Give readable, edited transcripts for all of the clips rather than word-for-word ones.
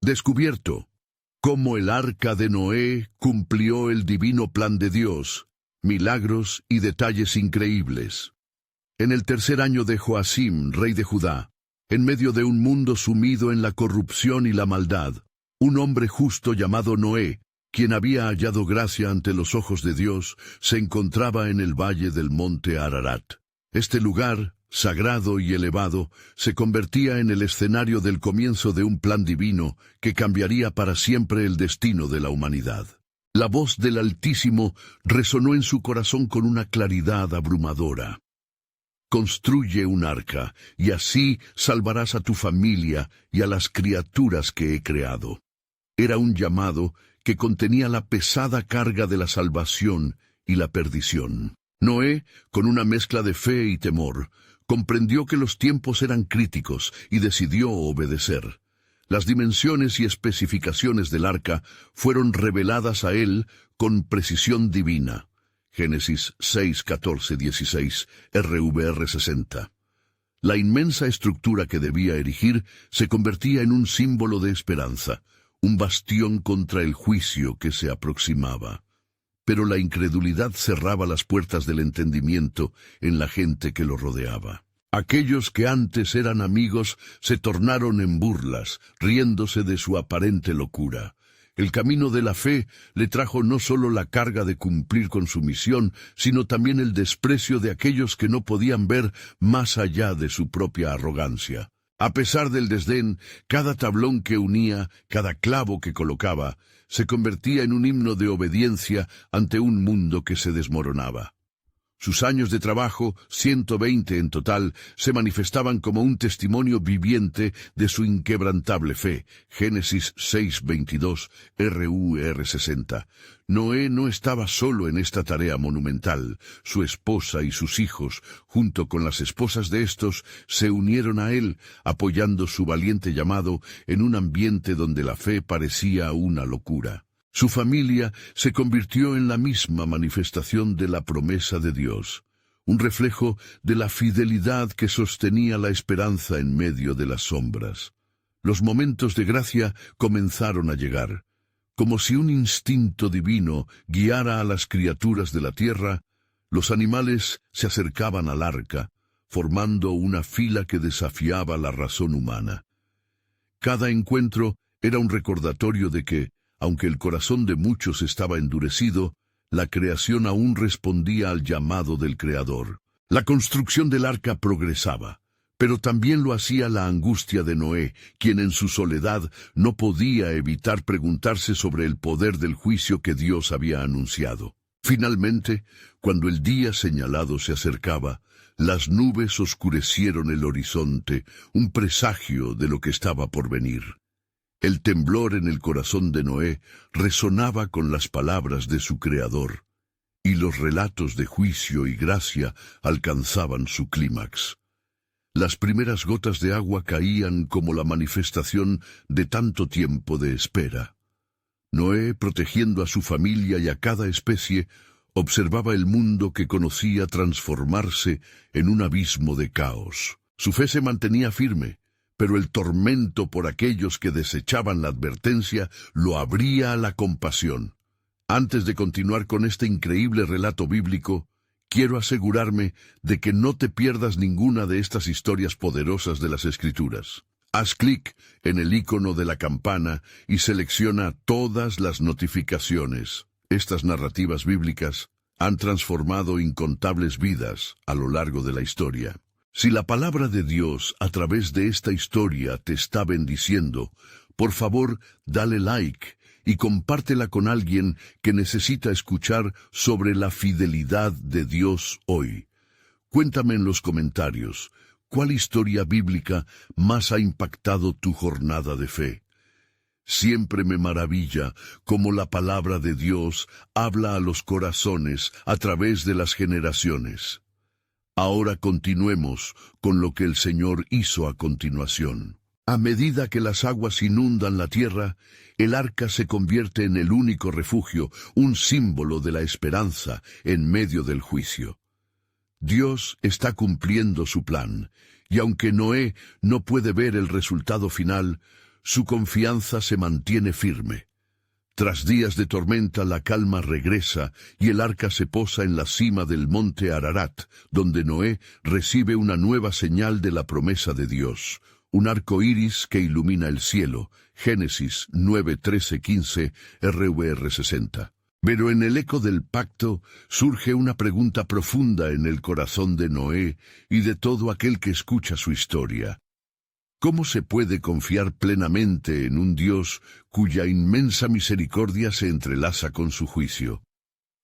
Descubierto cómo el arca de Noé cumplió el divino plan de Dios, milagros y detalles increíbles. En el tercer año de Joacim, rey de Judá, en medio de un mundo sumido en la corrupción y la maldad, un hombre justo llamado Noé, quien había hallado gracia ante los ojos de Dios, se encontraba en el valle del monte Ararat. Este lugar, sagrado y elevado, se convertía en el escenario del comienzo de un plan divino que cambiaría para siempre el destino de la humanidad. La voz del Altísimo resonó en su corazón con una claridad abrumadora. Construye un arca, y así salvarás a tu familia y a las criaturas que he creado. Era un llamado que contenía la pesada carga de la salvación y la perdición. Noé, con una mezcla de fe y temor, comprendió que los tiempos eran críticos y decidió obedecer. Las dimensiones y especificaciones del arca fueron reveladas a él con precisión divina. Génesis 6, 14, 16, RVR 60. La inmensa estructura que debía erigir se convertía en un símbolo de esperanza, un bastión contra el juicio que se aproximaba. Pero la incredulidad cerraba las puertas del entendimiento en la gente que lo rodeaba. Aquellos que antes eran amigos se tornaron en burlas, riéndose de su aparente locura. El camino de la fe le trajo no solo la carga de cumplir con su misión, sino también el desprecio de aquellos que no podían ver más allá de su propia arrogancia. A pesar del desdén, cada tablón que unía, cada clavo que colocaba, se convertía en un himno de obediencia ante un mundo que se desmoronaba. Sus años de trabajo, 120 en total, se manifestaban como un testimonio viviente de su inquebrantable fe. Génesis 6:22, RUR 60. Noé no estaba solo en esta tarea monumental. Su esposa y sus hijos, junto con las esposas de estos, se unieron a él, apoyando su valiente llamado en un ambiente donde la fe parecía una locura. Su familia se convirtió en la misma manifestación de la promesa de Dios, un reflejo de la fidelidad que sostenía la esperanza en medio de las sombras. Los momentos de gracia comenzaron a llegar. Como si un instinto divino guiara a las criaturas de la tierra, los animales se acercaban al arca, formando una fila que desafiaba la razón humana. Cada encuentro era un recordatorio de que, aunque el corazón de muchos estaba endurecido, la creación aún respondía al llamado del Creador. La construcción del arca progresaba, pero también lo hacía la angustia de Noé, quien en su soledad no podía evitar preguntarse sobre el poder del juicio que Dios había anunciado. Finalmente, cuando el día señalado se acercaba, las nubes oscurecieron el horizonte, un presagio de lo que estaba por venir. El temblor en el corazón de Noé resonaba con las palabras de su Creador, y los relatos de juicio y gracia alcanzaban su clímax. Las primeras gotas de agua caían como la manifestación de tanto tiempo de espera. Noé, protegiendo a su familia y a cada especie, observaba el mundo que conocía transformarse en un abismo de caos. Su fe se mantenía firme, pero el tormento por aquellos que desechaban la advertencia lo abría a la compasión. Antes de continuar con este increíble relato bíblico, quiero asegurarme de que no te pierdas ninguna de estas historias poderosas de las Escrituras. Haz clic en el icono de la campana y selecciona todas las notificaciones. Estas narrativas bíblicas han transformado incontables vidas a lo largo de la historia. Si la palabra de Dios a través de esta historia te está bendiciendo, por favor, dale like y compártela con alguien que necesita escuchar sobre la fidelidad de Dios hoy. Cuéntame en los comentarios, ¿cuál historia bíblica más ha impactado tu jornada de fe? Siempre me maravilla cómo la palabra de Dios habla a los corazones a través de las generaciones. Ahora continuemos con lo que el Señor hizo a continuación. A medida que las aguas inundan la tierra, el arca se convierte en el único refugio, un símbolo de la esperanza en medio del juicio. Dios está cumpliendo su plan, y aunque Noé no puede ver el resultado final, su confianza se mantiene firme. Tras días de tormenta, la calma regresa y el arca se posa en la cima del monte Ararat, donde Noé recibe una nueva señal de la promesa de Dios, un arco iris que ilumina el cielo. Génesis 9, 13, 15, RVR 60. Pero en el eco del pacto surge una pregunta profunda en el corazón de Noé y de todo aquel que escucha su historia. ¿Cómo se puede confiar plenamente en un Dios cuya inmensa misericordia se entrelaza con su juicio?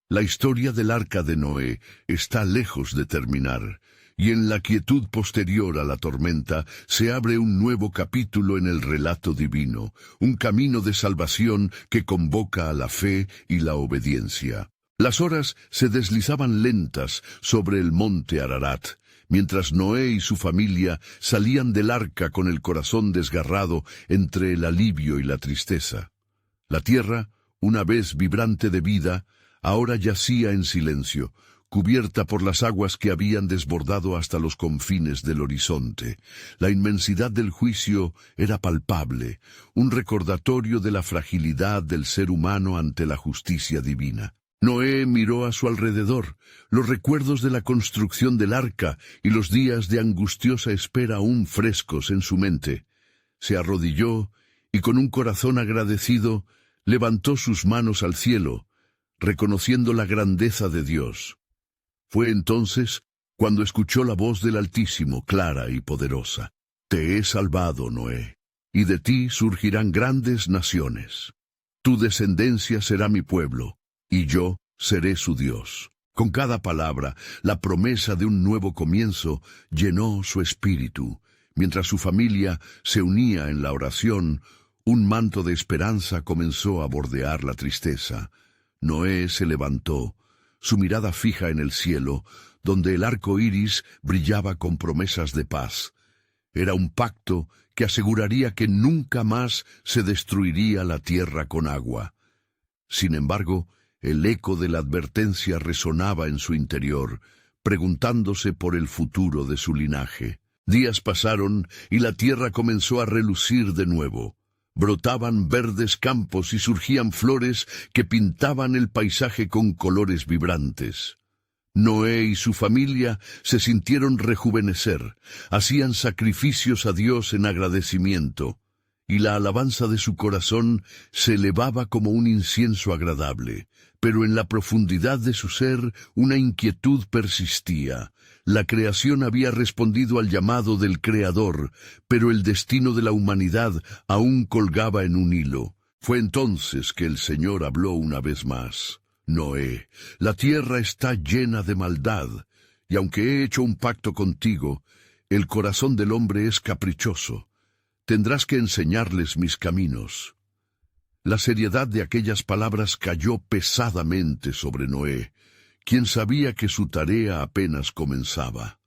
La historia del arca de Noé está lejos de terminar, y en la quietud posterior a la tormenta se abre un nuevo capítulo en el relato divino, un camino de salvación que convoca a la fe y la obediencia. Las horas se deslizaban lentas sobre el monte Ararat, mientras Noé y su familia salían del arca con el corazón desgarrado entre el alivio y la tristeza. La tierra, una vez vibrante de vida, ahora yacía en silencio, cubierta por las aguas que habían desbordado hasta los confines del horizonte. La inmensidad del juicio era palpable, un recordatorio de la fragilidad del ser humano ante la justicia divina. Noé miró a su alrededor, los recuerdos de la construcción del arca y los días de angustiosa espera aún frescos en su mente. Se arrodilló y con un corazón agradecido levantó sus manos al cielo, reconociendo la grandeza de Dios. Fue entonces cuando escuchó la voz del Altísimo, clara y poderosa. Te he salvado, Noé, y de ti surgirán grandes naciones. Tu descendencia será mi pueblo, y yo seré su Dios. Con cada palabra, la promesa de un nuevo comienzo llenó su espíritu. Mientras su familia se unía en la oración, un manto de esperanza comenzó a bordear la tristeza. Noé se levantó, su mirada fija en el cielo, donde el arco iris brillaba con promesas de paz. Era un pacto que aseguraría que nunca más se destruiría la tierra con agua. Sin embargo, el eco de la advertencia resonaba en su interior, preguntándose por el futuro de su linaje. Días pasaron y la tierra comenzó a relucir de nuevo. Brotaban verdes campos y surgían flores que pintaban el paisaje con colores vibrantes. Noé y su familia se sintieron rejuvenecer, hacían sacrificios a Dios en agradecimiento, y la alabanza de su corazón se elevaba como un incienso agradable. Pero en la profundidad de su ser una inquietud persistía. La creación había respondido al llamado del Creador, pero el destino de la humanidad aún colgaba en un hilo. Fue entonces que el Señor habló una vez más. Noé, la tierra está llena de maldad, y aunque he hecho un pacto contigo, el corazón del hombre es caprichoso. Tendrás que enseñarles mis caminos. La seriedad de aquellas palabras cayó pesadamente sobre Noé, quien sabía que su tarea apenas comenzaba.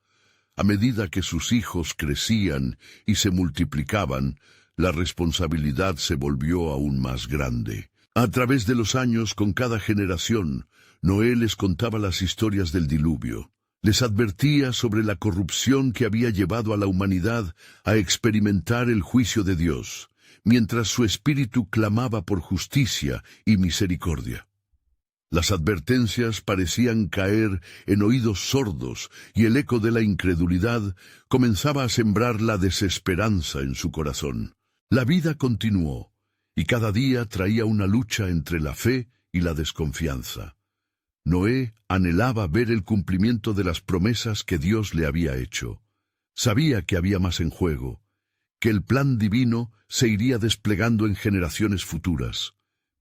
A medida que sus hijos crecían y se multiplicaban, la responsabilidad se volvió aún más grande. A través de los años, con cada generación, Noé les contaba las historias del diluvio. Les advertía sobre la corrupción que había llevado a la humanidad a experimentar el juicio de Dios, mientras su espíritu clamaba por justicia y misericordia. Las advertencias parecían caer en oídos sordos y el eco de la incredulidad comenzaba a sembrar la desesperanza en su corazón. La vida continuó, y cada día traía una lucha entre la fe y la desconfianza. Noé anhelaba ver el cumplimiento de las promesas que Dios le había hecho. Sabía que había más en juego, que el plan divino se iría desplegando en generaciones futuras.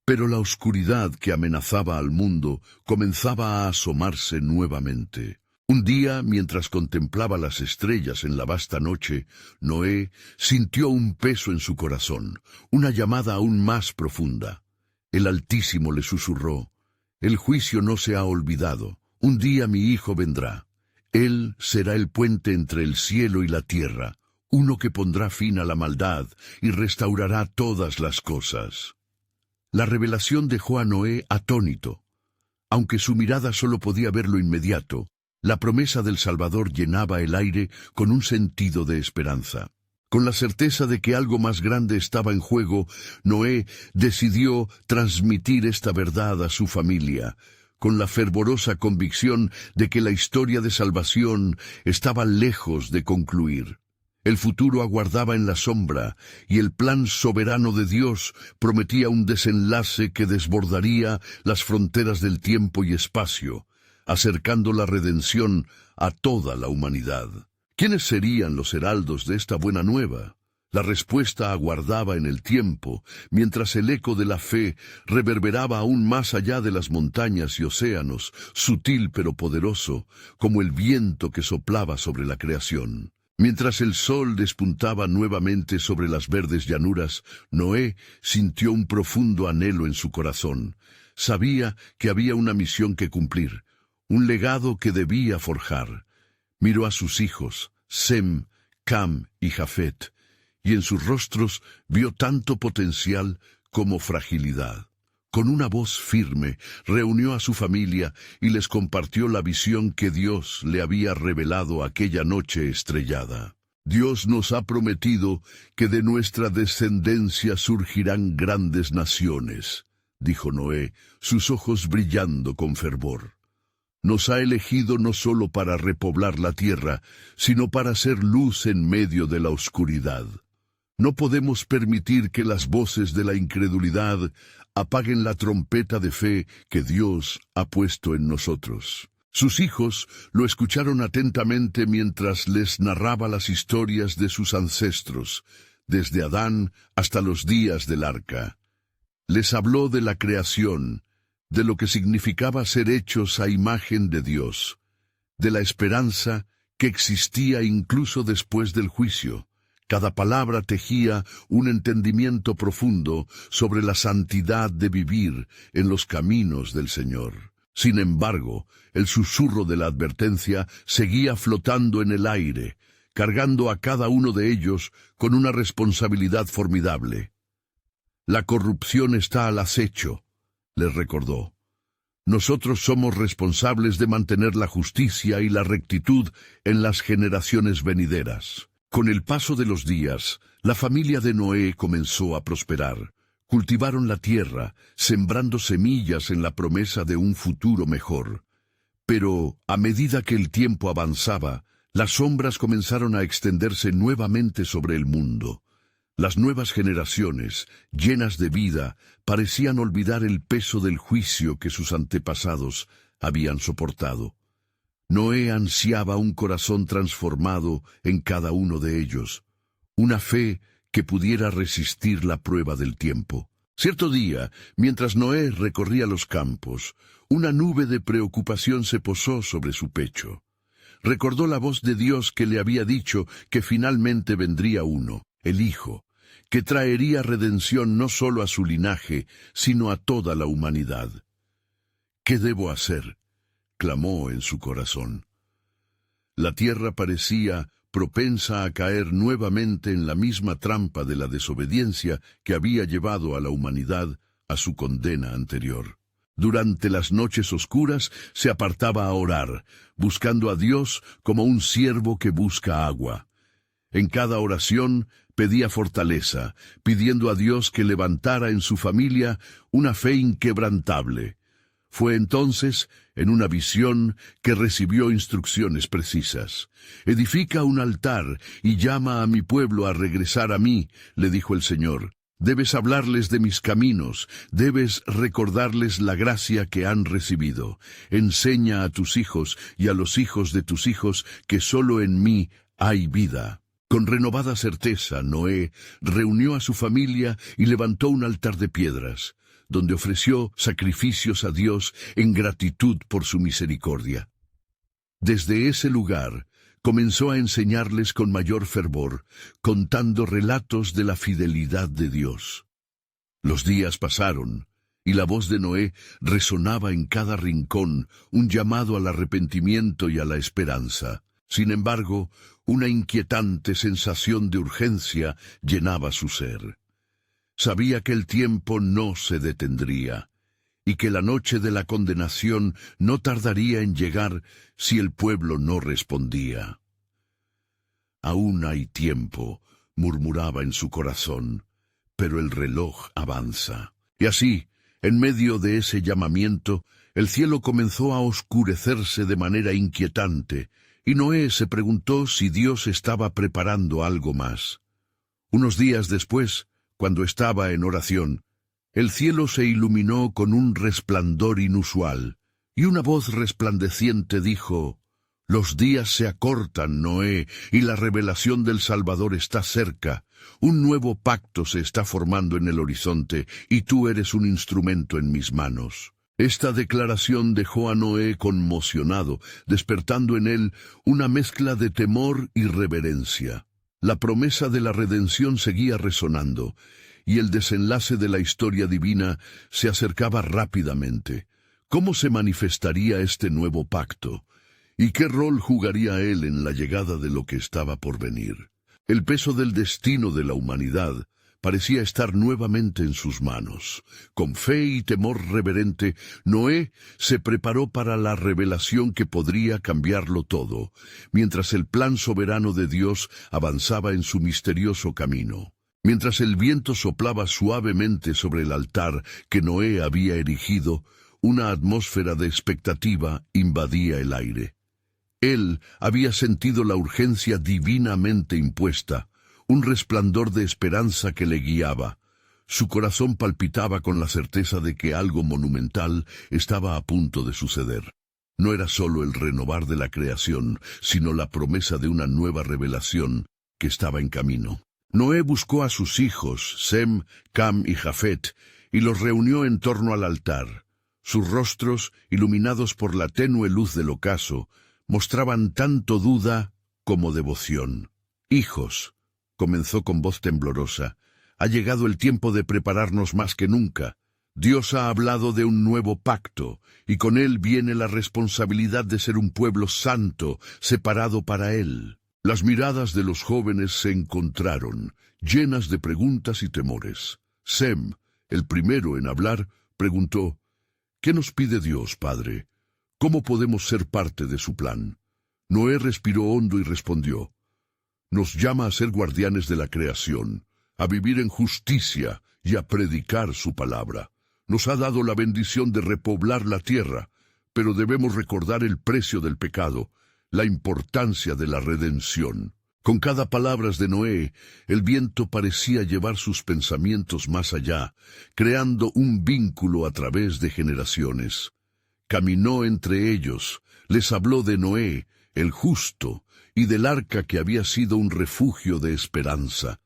Pero la oscuridad que amenazaba al mundo comenzaba a asomarse nuevamente. Un día, mientras contemplaba las estrellas en la vasta noche, Noé sintió un peso en su corazón, una llamada aún más profunda. El Altísimo le susurró: «El juicio no se ha olvidado. Un día mi hijo vendrá. Él será el puente entre el cielo y la tierra, uno que pondrá fin a la maldad y restaurará todas las cosas». La revelación dejó a Noé atónito. Aunque su mirada solo podía ver lo inmediato, la promesa del Salvador llenaba el aire con un sentido de esperanza. Con la certeza de que algo más grande estaba en juego, Noé decidió transmitir esta verdad a su familia, con la fervorosa convicción de que la historia de salvación estaba lejos de concluir. El futuro aguardaba en la sombra, y el plan soberano de Dios prometía un desenlace que desbordaría las fronteras del tiempo y espacio, acercando la redención a toda la humanidad. ¿Quiénes serían los heraldos de esta buena nueva? La respuesta aguardaba en el tiempo, mientras el eco de la fe reverberaba aún más allá de las montañas y océanos, sutil pero poderoso, como el viento que soplaba sobre la creación. Mientras el sol despuntaba nuevamente sobre las verdes llanuras, Noé sintió un profundo anhelo en su corazón. Sabía que había una misión que cumplir, un legado que debía forjar. Miró a sus hijos, Sem, Cam y Jafet, y en sus rostros vio tanto potencial como fragilidad. Con una voz firme, reunió a su familia y les compartió la visión que Dios le había revelado aquella noche estrellada. Dios nos ha prometido que de nuestra descendencia surgirán grandes naciones, dijo Noé, sus ojos brillando con fervor. Nos ha elegido no solo para repoblar la tierra, sino para ser luz en medio de la oscuridad. No podemos permitir que las voces de la incredulidad apaguen la trompeta de fe que Dios ha puesto en nosotros. Sus hijos lo escucharon atentamente mientras les narraba las historias de sus ancestros, desde Adán hasta los días del arca. Les habló de la creación, de lo que significaba ser hechos a imagen de Dios, de la esperanza que existía incluso después del juicio. Cada palabra tejía un entendimiento profundo sobre la santidad de vivir en los caminos del Señor. Sin embargo, el susurro de la advertencia seguía flotando en el aire, cargando a cada uno de ellos con una responsabilidad formidable. La corrupción está al acecho, les recordó. Nosotros somos responsables de mantener la justicia y la rectitud en las generaciones venideras. Con el paso de los días, la familia de Noé comenzó a prosperar. Cultivaron la tierra, sembrando semillas en la promesa de un futuro mejor. Pero, a medida que el tiempo avanzaba, las sombras comenzaron a extenderse nuevamente sobre el mundo. Las nuevas generaciones, llenas de vida, parecían olvidar el peso del juicio que sus antepasados habían soportado. Noé ansiaba un corazón transformado en cada uno de ellos, una fe que pudiera resistir la prueba del tiempo. Cierto día, mientras Noé recorría los campos, una nube de preocupación se posó sobre su pecho. Recordó la voz de Dios que le había dicho que finalmente vendría uno, el Hijo, que traería redención no solo a su linaje, sino a toda la humanidad. ¿Qué debo hacer?, clamó en su corazón. La tierra parecía propensa a caer nuevamente en la misma trampa de la desobediencia que había llevado a la humanidad a su condena anterior. Durante las noches oscuras se apartaba a orar, buscando a Dios como un siervo que busca agua. En cada oración pedía fortaleza, pidiendo a Dios que levantara en su familia una fe inquebrantable. Fue entonces, en una visión, que recibió instrucciones precisas. «Edifica un altar y llama a mi pueblo a regresar a mí», le dijo el Señor. «Debes hablarles de mis caminos, debes recordarles la gracia que han recibido. Enseña a tus hijos y a los hijos de tus hijos que solo en mí hay vida». Con renovada certeza, Noé reunió a su familia y levantó un altar de piedras, donde ofreció sacrificios a Dios en gratitud por su misericordia. Desde ese lugar, comenzó a enseñarles con mayor fervor, contando relatos de la fidelidad de Dios. Los días pasaron, y la voz de Noé resonaba en cada rincón, un llamado al arrepentimiento y a la esperanza. Sin embargo, una inquietante sensación de urgencia llenaba su ser. Sabía que el tiempo no se detendría, y que la noche de la condenación no tardaría en llegar si el pueblo no respondía. «Aún hay tiempo», murmuraba en su corazón, pero el reloj avanza. Y así, en medio de ese llamamiento, el cielo comenzó a oscurecerse de manera inquietante, y Noé se preguntó si Dios estaba preparando algo más. Unos días después, cuando estaba en oración, el cielo se iluminó con un resplandor inusual, y una voz resplandeciente dijo: «Los días se acortan, Noé, y la revelación del Salvador está cerca. Un nuevo pacto se está formando en el horizonte, y tú eres un instrumento en mis manos». Esta declaración dejó a Noé conmocionado, despertando en él una mezcla de temor y reverencia. La promesa de la redención seguía resonando, y el desenlace de la historia divina se acercaba rápidamente. ¿Cómo se manifestaría este nuevo pacto? ¿Y qué rol jugaría él en la llegada de lo que estaba por venir? El peso del destino de la humanidad parecía estar nuevamente en sus manos. Con fe y temor reverente, Noé se preparó para la revelación que podría cambiarlo todo, mientras el plan soberano de Dios avanzaba en su misterioso camino. Mientras el viento soplaba suavemente sobre el altar que Noé había erigido, una atmósfera de expectativa invadía el aire. Él había sentido la urgencia divinamente impuesta, un resplandor de esperanza que le guiaba. Su corazón palpitaba con la certeza de que algo monumental estaba a punto de suceder. No era solo el renovar de la creación, sino la promesa de una nueva revelación que estaba en camino. Noé buscó a sus hijos, Sem, Cam y Jafet, y los reunió en torno al altar. Sus rostros, iluminados por la tenue luz del ocaso, mostraban tanto duda como devoción. «Hijos», comenzó con voz temblorosa, «ha llegado el tiempo de prepararnos más que nunca. Dios ha hablado de un nuevo pacto, y con él viene la responsabilidad de ser un pueblo santo, separado para él». Las miradas de los jóvenes se encontraron, llenas de preguntas y temores. Sem, el primero en hablar, preguntó: «¿Qué nos pide Dios, Padre? ¿Cómo podemos ser parte de su plan?» Noé respiró hondo y respondió: «Nos llama a ser guardianes de la creación, a vivir en justicia y a predicar su palabra. Nos ha dado la bendición de repoblar la tierra, pero debemos recordar el precio del pecado, la importancia de la redención». Con cada palabra de Noé, el viento parecía llevar sus pensamientos más allá, creando un vínculo a través de generaciones. Caminó entre ellos, les habló de Noé, el justo, y del arca que había sido un refugio de esperanza.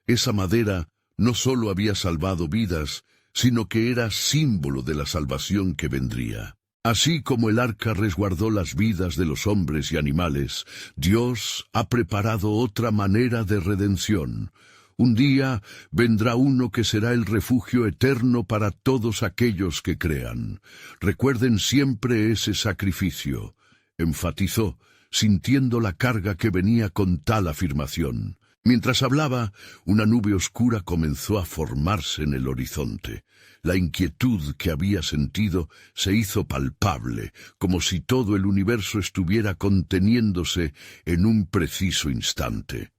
Esa madera no solo había salvado vidas, sino que era símbolo de la salvación que vendría. Así como el arca resguardó las vidas de los hombres y animales, Dios ha preparado otra manera de redención. Un día vendrá uno que será el refugio eterno para todos aquellos que crean. Recuerden siempre ese sacrificio, enfatizó, sintiendo la carga que venía con tal afirmación. Mientras hablaba, una nube oscura comenzó a formarse en el horizonte. La inquietud que había sentido se hizo palpable, como si todo el universo estuviera conteniéndose en un preciso instante.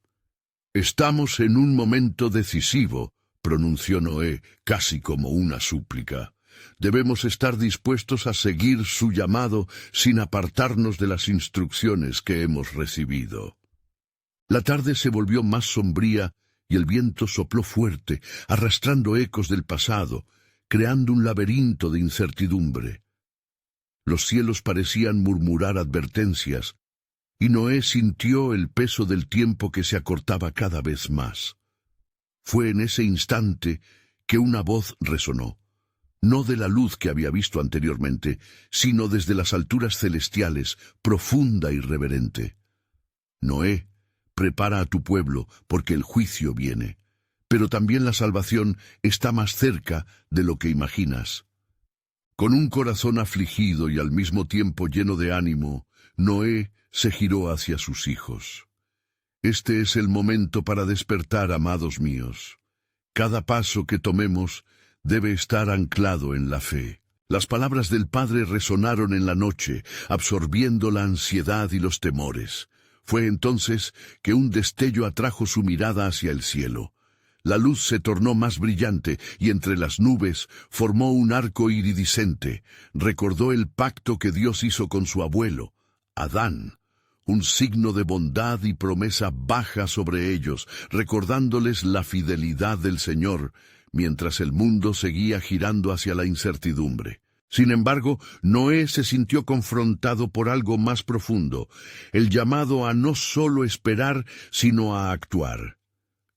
«Estamos en un momento decisivo», pronunció Noé, casi como una súplica. «Debemos estar dispuestos a seguir su llamado sin apartarnos de las instrucciones que hemos recibido». La tarde se volvió más sombría y el viento sopló fuerte, arrastrando ecos del pasado, creando un laberinto de incertidumbre. Los cielos parecían murmurar advertencias, y Noé sintió el peso del tiempo que se acortaba cada vez más. Fue en ese instante que una voz resonó, no de la luz que había visto anteriormente, sino desde las alturas celestiales, profunda y reverente. «Noé, prepara a tu pueblo, porque el juicio viene, pero también la salvación está más cerca de lo que imaginas». Con un corazón afligido y al mismo tiempo lleno de ánimo, Noé se giró hacia sus hijos. «Este es el momento para despertar, amados míos. Cada paso que tomemos debe estar anclado en la fe». Las palabras del Padre resonaron en la noche, absorbiendo la ansiedad y los temores. Fue entonces que un destello atrajo su mirada hacia el cielo. La luz se tornó más brillante y entre las nubes formó un arco iridiscente. Recordó el pacto que Dios hizo con su abuelo, Adán. Un signo de bondad y promesa baja sobre ellos, recordándoles la fidelidad del Señor, mientras el mundo seguía girando hacia la incertidumbre. Sin embargo, Noé se sintió confrontado por algo más profundo, el llamado a no solo esperar, sino a actuar.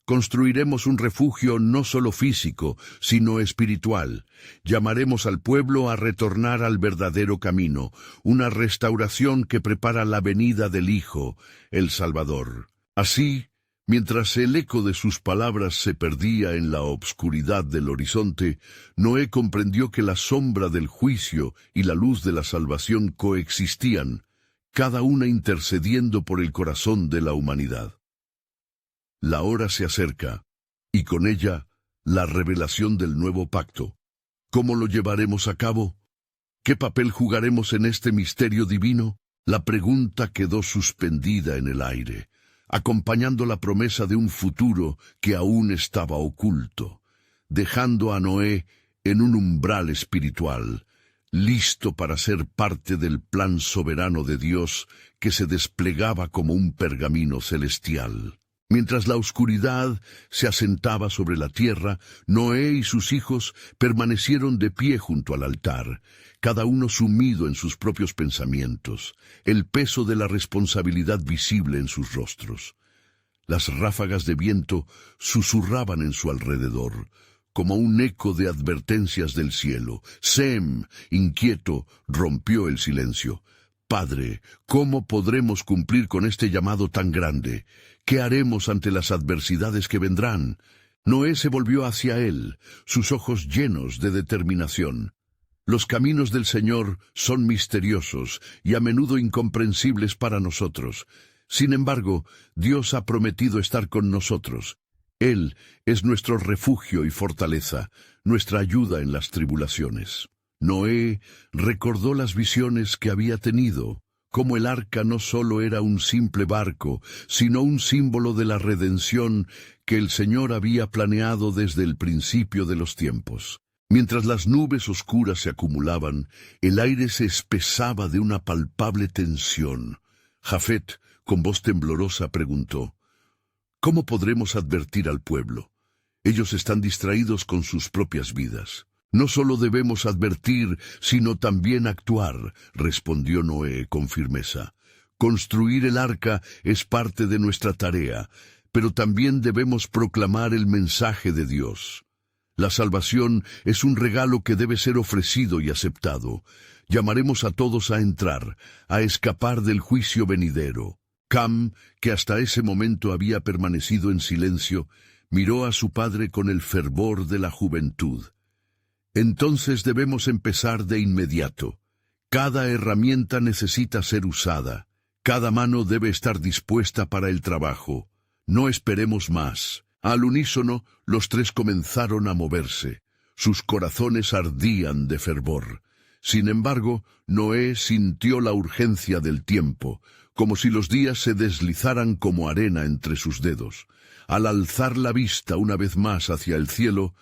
Construiremos un refugio no solo físico, sino espiritual. Llamaremos al pueblo a retornar al verdadero camino, una restauración que prepara la venida del Hijo, el Salvador. Así, mientras el eco de sus palabras se perdía en la obscuridad del horizonte, Noé comprendió que la sombra del juicio y la luz de la salvación coexistían, cada una intercediendo por el corazón de la humanidad. La hora se acerca, y con ella, la revelación del nuevo pacto. ¿Cómo lo llevaremos a cabo? ¿Qué papel jugaremos en este misterio divino? La pregunta quedó suspendida en el aire, acompañando la promesa de un futuro que aún estaba oculto, dejando a Noé en un umbral espiritual, listo para ser parte del plan soberano de Dios que se desplegaba como un pergamino celestial. Mientras la oscuridad se asentaba sobre la tierra, Noé y sus hijos permanecieron de pie junto al altar, cada uno sumido en sus propios pensamientos, el peso de la responsabilidad visible en sus rostros. Las ráfagas de viento susurraban en su alrededor, como un eco de advertencias del cielo. Sem, inquieto, rompió el silencio. «Padre, ¿cómo podremos cumplir con este llamado tan grande? ¿Qué haremos ante las adversidades que vendrán?» Noé se volvió hacia él, sus ojos llenos de determinación. Los caminos del Señor son misteriosos y a menudo incomprensibles para nosotros. Sin embargo, Dios ha prometido estar con nosotros. Él es nuestro refugio y fortaleza, nuestra ayuda en las tribulaciones. Noé recordó las visiones que había tenido, como el arca no solo era un simple barco, sino un símbolo de la redención que el Señor había planeado desde el principio de los tiempos. Mientras las nubes oscuras se acumulaban, el aire se espesaba de una palpable tensión. Jafet, con voz temblorosa, preguntó: «¿Cómo podremos advertir al pueblo? Ellos están distraídos con sus propias vidas». «No solo debemos advertir, sino también actuar», respondió Noé con firmeza. «Construir el arca es parte de nuestra tarea, pero también debemos proclamar el mensaje de Dios. La salvación es un regalo que debe ser ofrecido y aceptado. Llamaremos a todos a entrar, a escapar del juicio venidero». Cam, que hasta ese momento había permanecido en silencio, miró a su padre con el fervor de la juventud. «Entonces debemos empezar de inmediato. Cada herramienta necesita ser usada. Cada mano debe estar dispuesta para el trabajo. No esperemos más». Al unísono, los tres comenzaron a moverse. Sus corazones ardían de fervor. Sin embargo, Noé sintió la urgencia del tiempo, como si los días se deslizaran como arena entre sus dedos. Al alzar la vista una vez más hacia el cielo,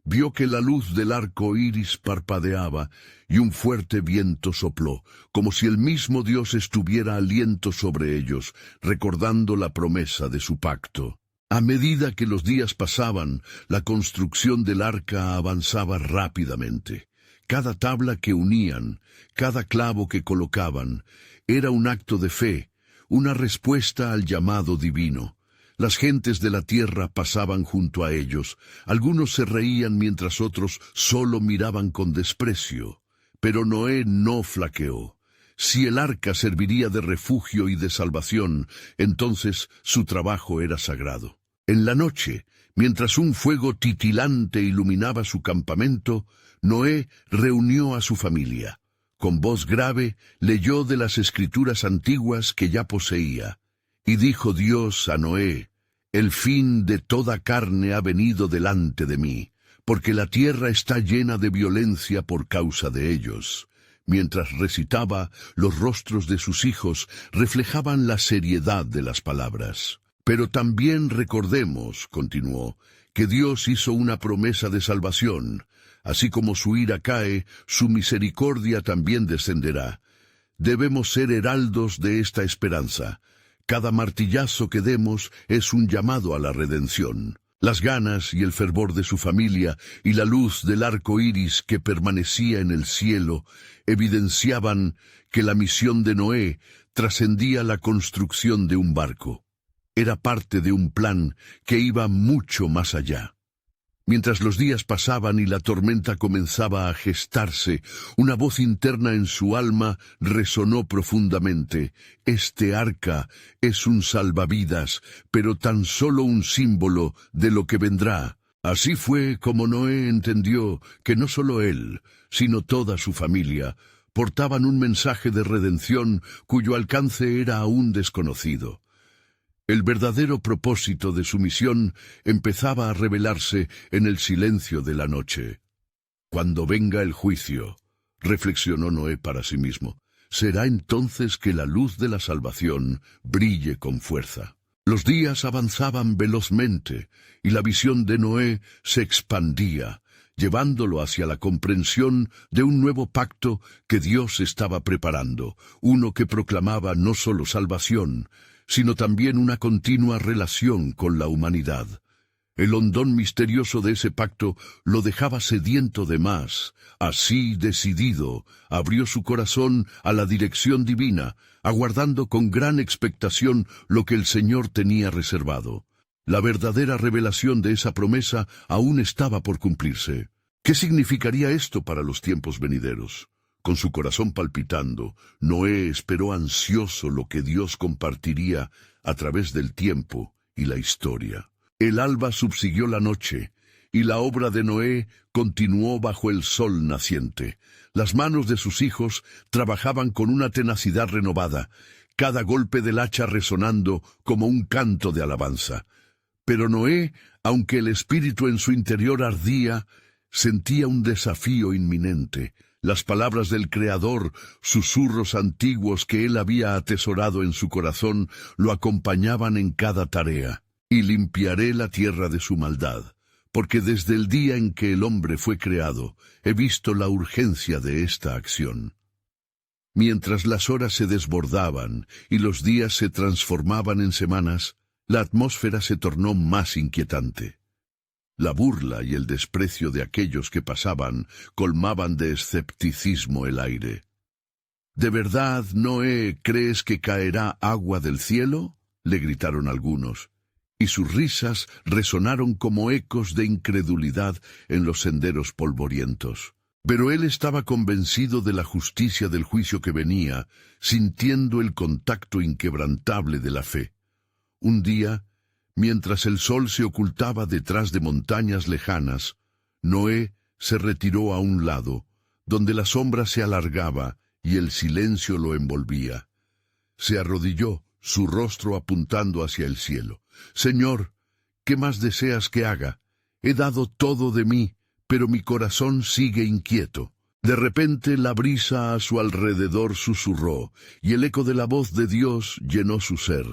vio que la luz del arco iris parpadeaba y un fuerte viento sopló, como si el mismo Dios estuviera aliento sobre ellos, recordando la promesa de su pacto. A medida que los días pasaban, la construcción del arca avanzaba rápidamente. Cada tabla que unían, cada clavo que colocaban, era un acto de fe, una respuesta al llamado divino. Las gentes de la tierra pasaban junto a ellos. Algunos se reían mientras otros solo miraban con desprecio. Pero Noé no flaqueó. Si el arca serviría de refugio y de salvación, entonces su trabajo era sagrado. En la noche, mientras un fuego titilante iluminaba su campamento, Noé reunió a su familia. Con voz grave, leyó de las escrituras antiguas que ya poseía. Y dijo Dios a Noé: «El fin de toda carne ha venido delante de mí, porque la tierra está llena de violencia por causa de ellos. Mientras recitaba, los rostros de sus hijos reflejaban la seriedad de las palabras. Pero también recordemos, continuó, que Dios hizo una promesa de salvación. Así como su ira cae, su misericordia también descenderá. Debemos ser heraldos de esta esperanza. Cada martillazo que demos es un llamado a la redención. Las ganas y el fervor de su familia y la luz del arco iris que permanecía en el cielo evidenciaban que la misión de Noé trascendía la construcción de un barco. Era parte de un plan que iba mucho más allá. Mientras los días pasaban y la tormenta comenzaba a gestarse, una voz interna en su alma resonó profundamente. Este arca es un salvavidas, pero tan solo un símbolo de lo que vendrá. Así fue como Noé entendió que no solo él, sino toda su familia, portaban un mensaje de redención cuyo alcance era aún desconocido. El verdadero propósito de su misión empezaba a revelarse en el silencio de la noche. Cuando venga el juicio, reflexionó Noé para sí mismo, será entonces que la luz de la salvación brille con fuerza. Los días avanzaban velozmente y la visión de Noé se expandía, llevándolo hacia la comprensión de un nuevo pacto que Dios estaba preparando, uno que proclamaba no solo salvación, sino también una continua relación con la humanidad. El hondón misterioso de ese pacto lo dejaba sediento de más. Así, decidido, abrió su corazón a la dirección divina, aguardando con gran expectación lo que el Señor tenía reservado. La verdadera revelación de esa promesa aún estaba por cumplirse. ¿Qué significaría esto para los tiempos venideros? Con su corazón palpitando, Noé esperó ansioso lo que Dios compartiría a través del tiempo y la historia. El alba subsiguió la noche, y la obra de Noé continuó bajo el sol naciente. Las manos de sus hijos trabajaban con una tenacidad renovada, cada golpe del hacha resonando como un canto de alabanza. Pero Noé, aunque el espíritu en su interior ardía, sentía un desafío inminente. Las palabras del Creador, susurros antiguos que él había atesorado en su corazón, lo acompañaban en cada tarea. Y limpiaré la tierra de su maldad, porque desde el día en que el hombre fue creado, he visto la urgencia de esta acción. Mientras las horas se desbordaban y los días se transformaban en semanas, la atmósfera se tornó más inquietante. La burla y el desprecio de aquellos que pasaban colmaban de escepticismo el aire. ¿De verdad, Noé, crees que caerá agua del cielo?, le gritaron algunos, y sus risas resonaron como ecos de incredulidad en los senderos polvorientos. Pero él estaba convencido de la justicia del juicio que venía, sintiendo el contacto inquebrantable de la fe. Un día, mientras el sol se ocultaba detrás de montañas lejanas, Noé se retiró a un lado, donde la sombra se alargaba y el silencio lo envolvía. Se arrodilló, su rostro apuntando hacia el cielo. «Señor, ¿qué más deseas que haga? He dado todo de mí, pero mi corazón sigue inquieto». De repente la brisa a su alrededor susurró, y el eco de la voz de Dios llenó su ser.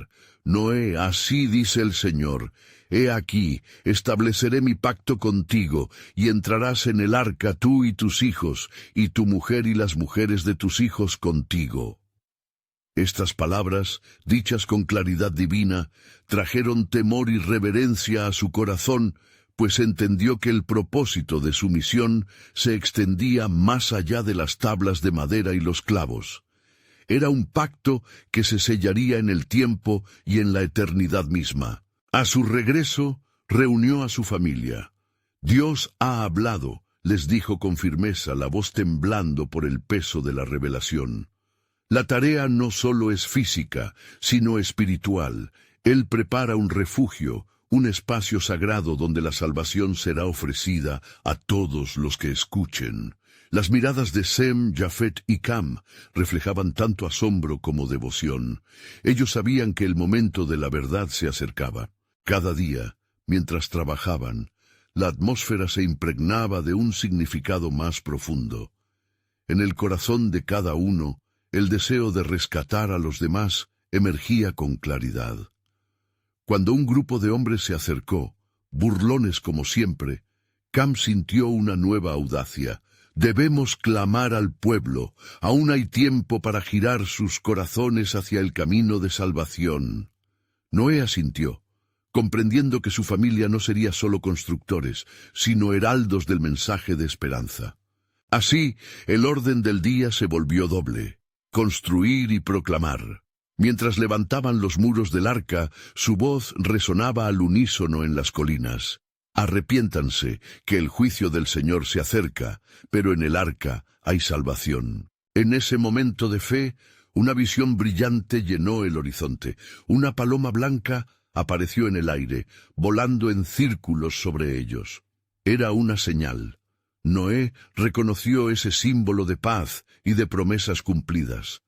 «Noé, así dice el Señor, he aquí, estableceré mi pacto contigo, y entrarás en el arca tú y tus hijos, y tu mujer y las mujeres de tus hijos contigo». Estas palabras, dichas con claridad divina, trajeron temor y reverencia a su corazón, pues entendió que el propósito de su misión se extendía más allá de las tablas de madera y los clavos. Era un pacto que se sellaría en el tiempo y en la eternidad misma. A su regreso, reunió a su familia. «Dios ha hablado», les dijo con firmeza, la voz temblando por el peso de la revelación. La tarea no solo es física, sino espiritual. Él prepara un refugio, un espacio sagrado donde la salvación será ofrecida a todos los que escuchen. Las miradas de Sem, Jafet y Cam reflejaban tanto asombro como devoción. Ellos sabían que el momento de la verdad se acercaba. Cada día, mientras trabajaban, la atmósfera se impregnaba de un significado más profundo. En el corazón de cada uno, el deseo de rescatar a los demás emergía con claridad. Cuando un grupo de hombres se acercó, burlones como siempre, Cam sintió una nueva audacia. Debemos clamar al pueblo. Aún hay tiempo para girar sus corazones hacia el camino de salvación. Noé asintió, comprendiendo que su familia no sería solo constructores, sino heraldos del mensaje de esperanza. Así, el orden del día se volvió doble: construir y proclamar. Mientras levantaban los muros del arca, su voz resonaba al unísono en las colinas. Arrepiéntanse, que el juicio del Señor se acerca, pero en el arca hay salvación. En ese momento de fe, una visión brillante llenó el horizonte. Una paloma blanca apareció en el aire, volando en círculos sobre ellos. Era una señal. Noé reconoció ese símbolo de paz y de promesas cumplidas.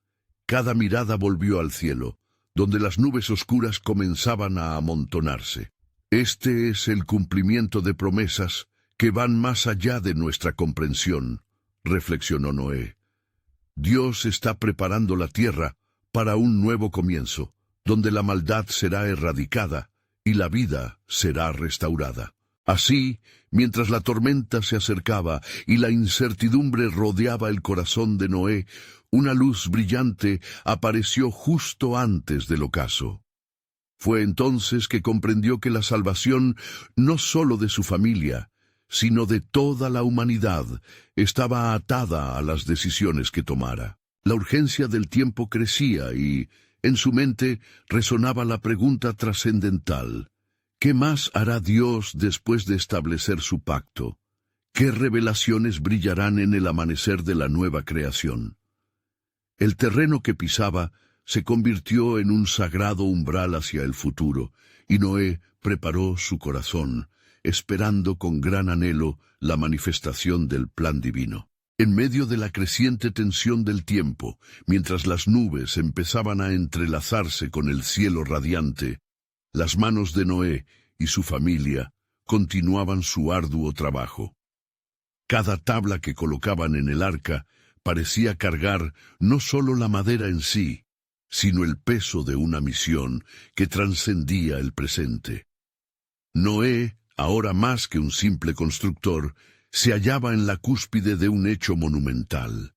Cada mirada volvió al cielo, donde las nubes oscuras comenzaban a amontonarse. Este es el cumplimiento de promesas que van más allá de nuestra comprensión, reflexionó Noé. Dios está preparando la tierra para un nuevo comienzo, donde la maldad será erradicada y la vida será restaurada. Así, mientras la tormenta se acercaba y la incertidumbre rodeaba el corazón de Noé, una luz brillante apareció justo antes del ocaso. Fue entonces que comprendió que la salvación, no sólo de su familia, sino de toda la humanidad, estaba atada a las decisiones que tomara. La urgencia del tiempo crecía y, en su mente, resonaba la pregunta trascendental: ¿qué más hará Dios después de establecer su pacto? ¿Qué revelaciones brillarán en el amanecer de la nueva creación? El terreno que pisaba se convirtió en un sagrado umbral hacia el futuro, y Noé preparó su corazón, esperando con gran anhelo la manifestación del plan divino. En medio de la creciente tensión del tiempo, mientras las nubes empezaban a entrelazarse con el cielo radiante, las manos de Noé y su familia continuaban su arduo trabajo. Cada tabla que colocaban en el arca parecía cargar no solo la madera en sí, sino el peso de una misión que trascendía el presente. Noé, ahora más que un simple constructor, se hallaba en la cúspide de un hecho monumental.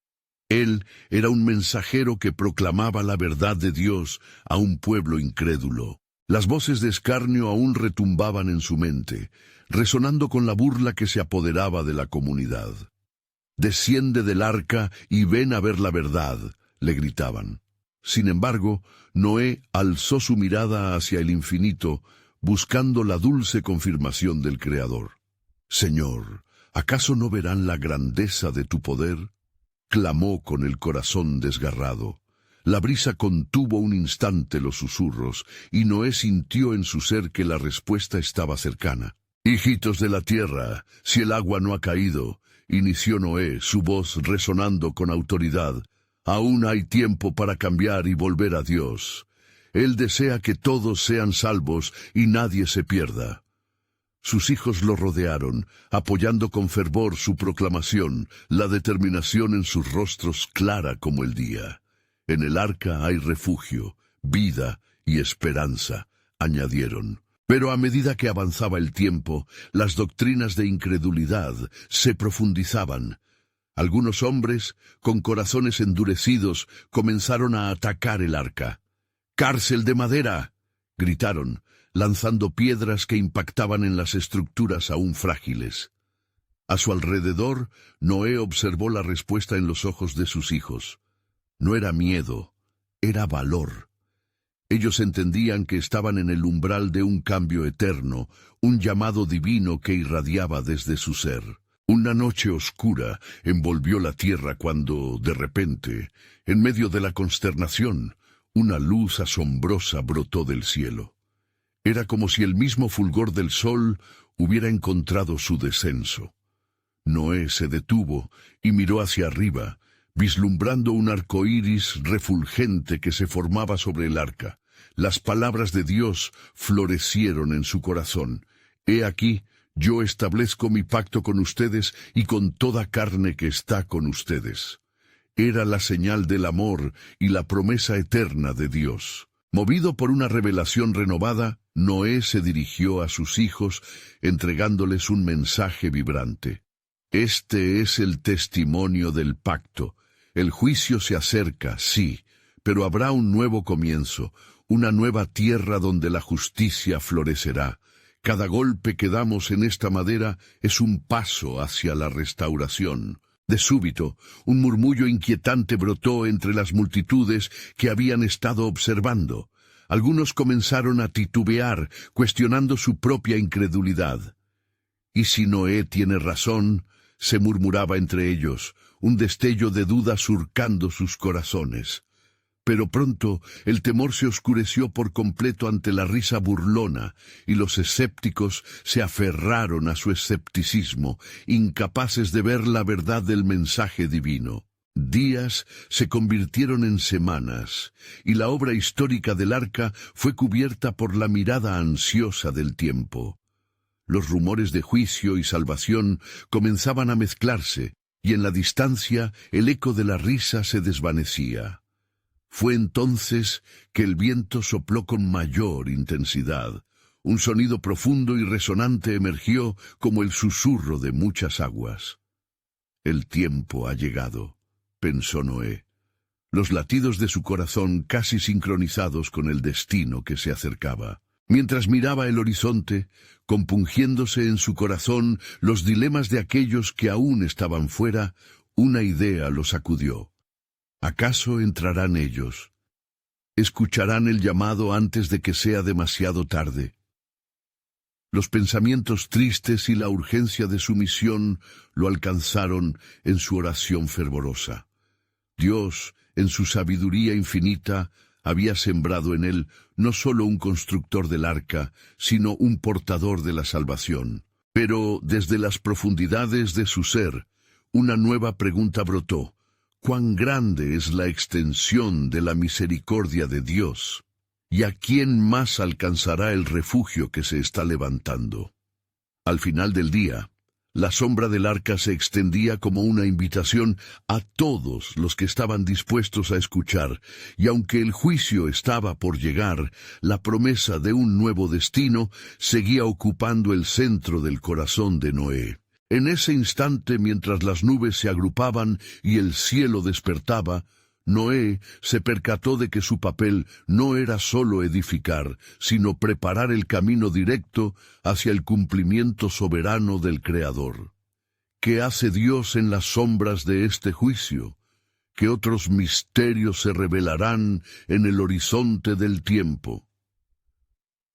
Él era un mensajero que proclamaba la verdad de Dios a un pueblo incrédulo. Las voces de escarnio aún retumbaban en su mente, resonando con la burla que se apoderaba de la comunidad. «Desciende del arca y ven a ver la verdad», le gritaban. Sin embargo, Noé alzó su mirada hacia el infinito, buscando la dulce confirmación del Creador. «Señor, ¿acaso no verán la grandeza de tu poder?», clamó con el corazón desgarrado. La brisa contuvo un instante los susurros, y Noé sintió en su ser que la respuesta estaba cercana. «Hijitos de la tierra, si el agua no ha caído», inició Noé, su voz resonando con autoridad, «aún hay tiempo para cambiar y volver a Dios. Él desea que todos sean salvos y nadie se pierda». Sus hijos lo rodearon, apoyando con fervor su proclamación, la determinación en sus rostros clara como el día. «En el arca hay refugio, vida y esperanza», añadieron. Pero a medida que avanzaba el tiempo, las doctrinas de incredulidad se profundizaban. Algunos hombres, con corazones endurecidos, comenzaron a atacar el arca. «¡Cárcel de madera!», gritaron, lanzando piedras que impactaban en las estructuras aún frágiles. A su alrededor, Noé observó la respuesta en los ojos de sus hijos. No era miedo, era valor. Ellos entendían que estaban en el umbral de un cambio eterno, un llamado divino que irradiaba desde su ser. Una noche oscura envolvió la tierra cuando, de repente, en medio de la consternación, una luz asombrosa brotó del cielo. Era como si el mismo fulgor del sol hubiera encontrado su descenso. Noé se detuvo y miró hacia arriba, vislumbrando un arco iris refulgente que se formaba sobre el arca. Las palabras de Dios florecieron en su corazón. «He aquí, yo establezco mi pacto con ustedes y con toda carne que está con ustedes. Era la señal del amor y la promesa eterna de Dios. Movido por una revelación renovada, Noé se dirigió a sus hijos, entregándoles un mensaje vibrante. Este es el testimonio del pacto. El juicio se acerca, sí, pero habrá un nuevo comienzo, una nueva tierra donde la justicia florecerá. Cada golpe que damos en esta madera es un paso hacia la restauración. De súbito, un murmullo inquietante brotó entre las multitudes que habían estado observando. Algunos comenzaron a titubear, cuestionando su propia incredulidad. «¿Y si Noé tiene razón?», se murmuraba entre ellos, un destello de duda surcando sus corazones. Pero pronto el temor se oscureció por completo ante la risa burlona, y los escépticos se aferraron a su escepticismo, incapaces de ver la verdad del mensaje divino. Días se convirtieron en semanas, y la obra histórica del arca fue cubierta por la mirada ansiosa del tiempo. Los rumores de juicio y salvación comenzaban a mezclarse, y en la distancia el eco de la risa se desvanecía. Fue entonces que el viento sopló con mayor intensidad. Un sonido profundo y resonante emergió como el susurro de muchas aguas. «El tiempo ha llegado», pensó Noé, los latidos de su corazón casi sincronizados con el destino que se acercaba. Mientras miraba el horizonte, compungiéndose en su corazón los dilemas de aquellos que aún estaban fuera, una idea lo sacudió. ¿Acaso entrarán ellos? ¿Escucharán el llamado antes de que sea demasiado tarde? Los pensamientos tristes y la urgencia de su misión lo alcanzaron en su oración fervorosa. Dios, en su sabiduría infinita, había sembrado en él no solo un constructor del arca, sino un portador de la salvación. Pero desde las profundidades de su ser, una nueva pregunta brotó. ¿Cuán grande es la extensión de la misericordia de Dios? ¿Y a quién más alcanzará el refugio que se está levantando? Al final del día, la sombra del arca se extendía como una invitación a todos los que estaban dispuestos a escuchar, y aunque el juicio estaba por llegar, la promesa de un nuevo destino seguía ocupando el centro del corazón de Noé. En ese instante, mientras las nubes se agrupaban y el cielo despertaba, Noé se percató de que su papel no era solo edificar, sino preparar el camino directo hacia el cumplimiento soberano del Creador. ¿Qué hace Dios en las sombras de este juicio? ¿Qué otros misterios se revelarán en el horizonte del tiempo?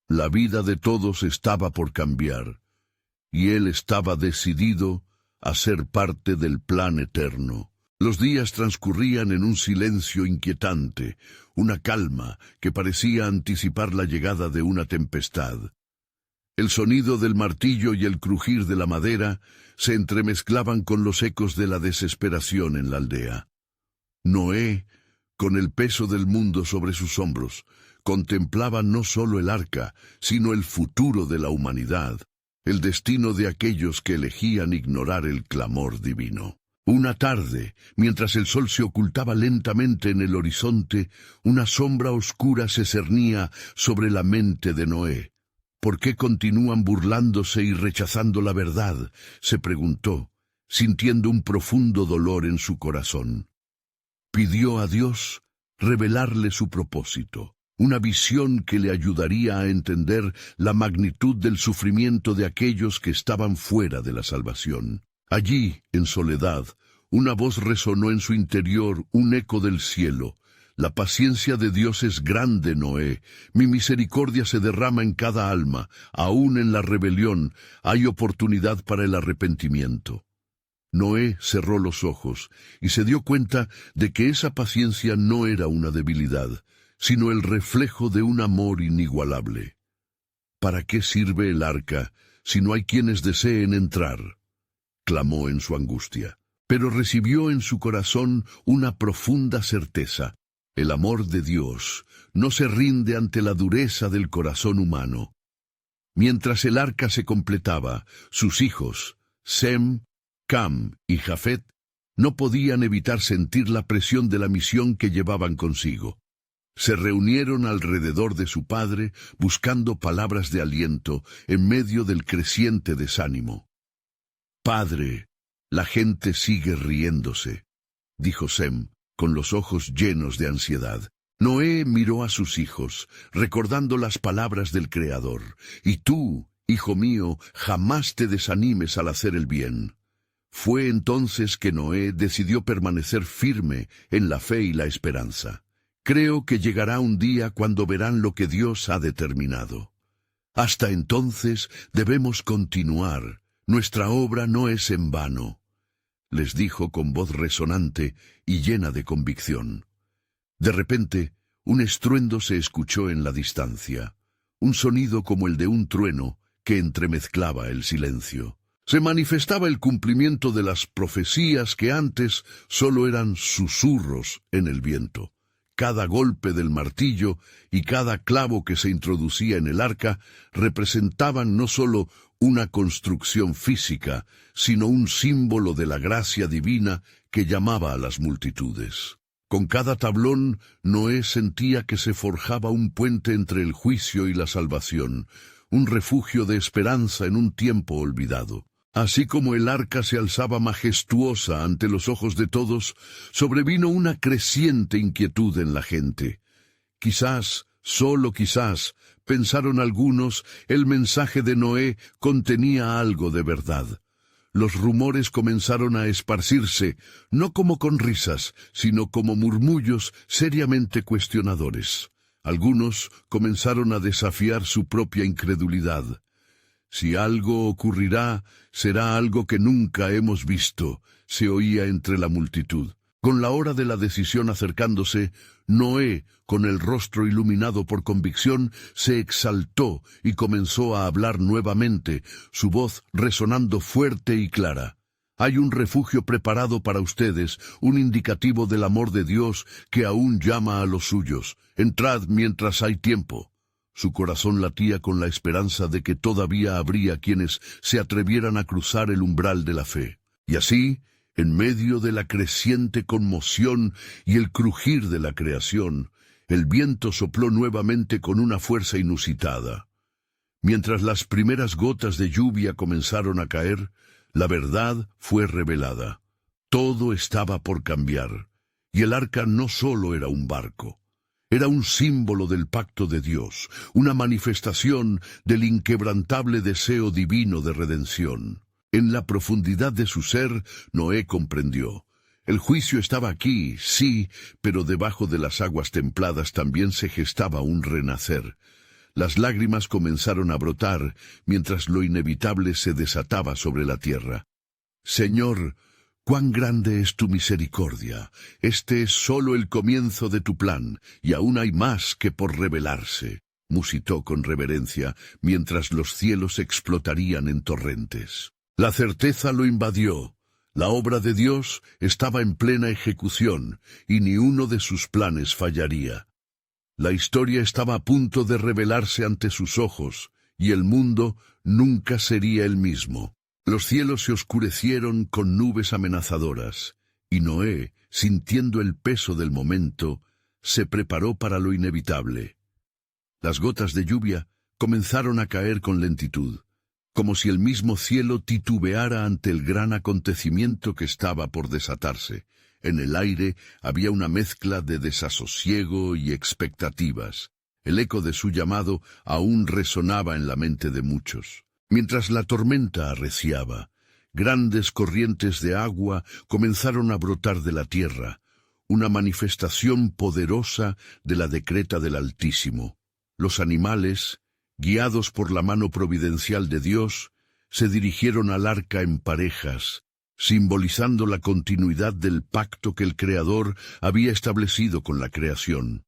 La vida de todos estaba por cambiar, y él estaba decidido a ser parte del plan eterno. Los días transcurrían en un silencio inquietante, una calma que parecía anticipar la llegada de una tempestad. El sonido del martillo y el crujir de la madera se entremezclaban con los ecos de la desesperación en la aldea. Noé, con el peso del mundo sobre sus hombros, contemplaba no solo el arca, sino el futuro de la humanidad, el destino de aquellos que elegían ignorar el clamor divino. Una tarde, mientras el sol se ocultaba lentamente en el horizonte, una sombra oscura se cernía sobre la mente de Noé. ¿Por qué continúan burlándose y rechazando la verdad?, se preguntó, sintiendo un profundo dolor en su corazón. Pidió a Dios revelarle su propósito, una visión que le ayudaría a entender la magnitud del sufrimiento de aquellos que estaban fuera de la salvación. Allí, en soledad, una voz resonó en su interior, un eco del cielo. La paciencia de Dios es grande, Noé. Mi misericordia se derrama en cada alma. Aún en la rebelión hay oportunidad para el arrepentimiento. Noé cerró los ojos y se dio cuenta de que esa paciencia no era una debilidad, sino el reflejo de un amor inigualable. ¿Para qué sirve el arca si no hay quienes deseen entrar?, clamó en su angustia. Pero recibió en su corazón una profunda certeza. El amor de Dios no se rinde ante la dureza del corazón humano. Mientras el arca se completaba, sus hijos, Sem, Cam y Jafet, no podían evitar sentir la presión de la misión que llevaban consigo. Se reunieron alrededor de su padre, buscando palabras de aliento en medio del creciente desánimo. «Padre, la gente sigue riéndose», dijo Sem, con los ojos llenos de ansiedad. Noé miró a sus hijos, recordando las palabras del Creador. «Y tú, hijo mío, jamás te desanimes al hacer el bien». Fue entonces que Noé decidió permanecer firme en la fe y la esperanza. Creo que llegará un día cuando verán lo que Dios ha determinado. Hasta entonces debemos continuar. Nuestra obra no es en vano, les dijo con voz resonante y llena de convicción. De repente, un estruendo se escuchó en la distancia, un sonido como el de un trueno que entremezclaba el silencio. Se manifestaba el cumplimiento de las profecías que antes solo eran susurros en el viento. Cada golpe del martillo y cada clavo que se introducía en el arca representaban no solo una construcción física, sino un símbolo de la gracia divina que llamaba a las multitudes. Con cada tablón, Noé sentía que se forjaba un puente entre el juicio y la salvación, un refugio de esperanza en un tiempo olvidado. Así como el arca se alzaba majestuosa ante los ojos de todos, sobrevino una creciente inquietud en la gente. Quizás, solo quizás, pensaron algunos, el mensaje de Noé contenía algo de verdad. Los rumores comenzaron a esparcirse, no como con risas, sino como murmullos seriamente cuestionadores. Algunos comenzaron a desafiar su propia incredulidad. «Si algo ocurrirá, será algo que nunca hemos visto», se oía entre la multitud. Con la hora de la decisión acercándose, Noé, con el rostro iluminado por convicción, se exaltó y comenzó a hablar nuevamente, su voz resonando fuerte y clara. «Hay un refugio preparado para ustedes, un indicativo del amor de Dios que aún llama a los suyos. Entrad mientras hay tiempo». Su corazón latía con la esperanza de que todavía habría quienes se atrevieran a cruzar el umbral de la fe. Y así, en medio de la creciente conmoción y el crujir de la creación, el viento sopló nuevamente con una fuerza inusitada. Mientras las primeras gotas de lluvia comenzaron a caer, la verdad fue revelada. Todo estaba por cambiar, y el arca no solo era un barco. Era un símbolo del pacto de Dios, una manifestación del inquebrantable deseo divino de redención. En la profundidad de su ser, Noé comprendió. El juicio estaba aquí, sí, pero debajo de las aguas templadas también se gestaba un renacer. Las lágrimas comenzaron a brotar, mientras lo inevitable se desataba sobre la tierra. «Señor, cuán grande es tu misericordia. Este es solo el comienzo de tu plan, y aún hay más que por revelarse», musitó con reverencia, mientras los cielos explotarían en torrentes. La certeza lo invadió. La obra de Dios estaba en plena ejecución, y ni uno de sus planes fallaría. La historia estaba a punto de revelarse ante sus ojos, y el mundo nunca sería el mismo. Los cielos se oscurecieron con nubes amenazadoras, y Noé, sintiendo el peso del momento, se preparó para lo inevitable. Las gotas de lluvia comenzaron a caer con lentitud, como si el mismo cielo titubeara ante el gran acontecimiento que estaba por desatarse. En el aire había una mezcla de desasosiego y expectativas. El eco de su llamado aún resonaba en la mente de muchos. Mientras la tormenta arreciaba, grandes corrientes de agua comenzaron a brotar de la tierra, una manifestación poderosa de la decreta del Altísimo. Los animales, guiados por la mano providencial de Dios, se dirigieron al arca en parejas, simbolizando la continuidad del pacto que el Creador había establecido con la creación.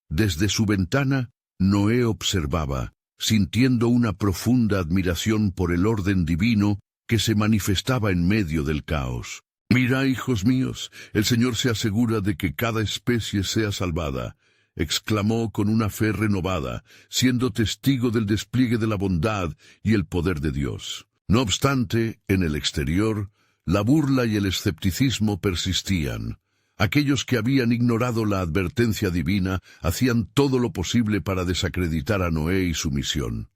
Desde su ventana, Noé observaba, sintiendo una profunda admiración por el orden divino que se manifestaba en medio del caos. «Mira, hijos míos, el Señor se asegura de que cada especie sea salvada», exclamó con una fe renovada, siendo testigo del despliegue de la bondad y el poder de Dios. No obstante, en el exterior, La burla y el escepticismo persistían. Aquellos que habían ignorado la advertencia divina hacían todo lo posible para desacreditar a Noé y su misión.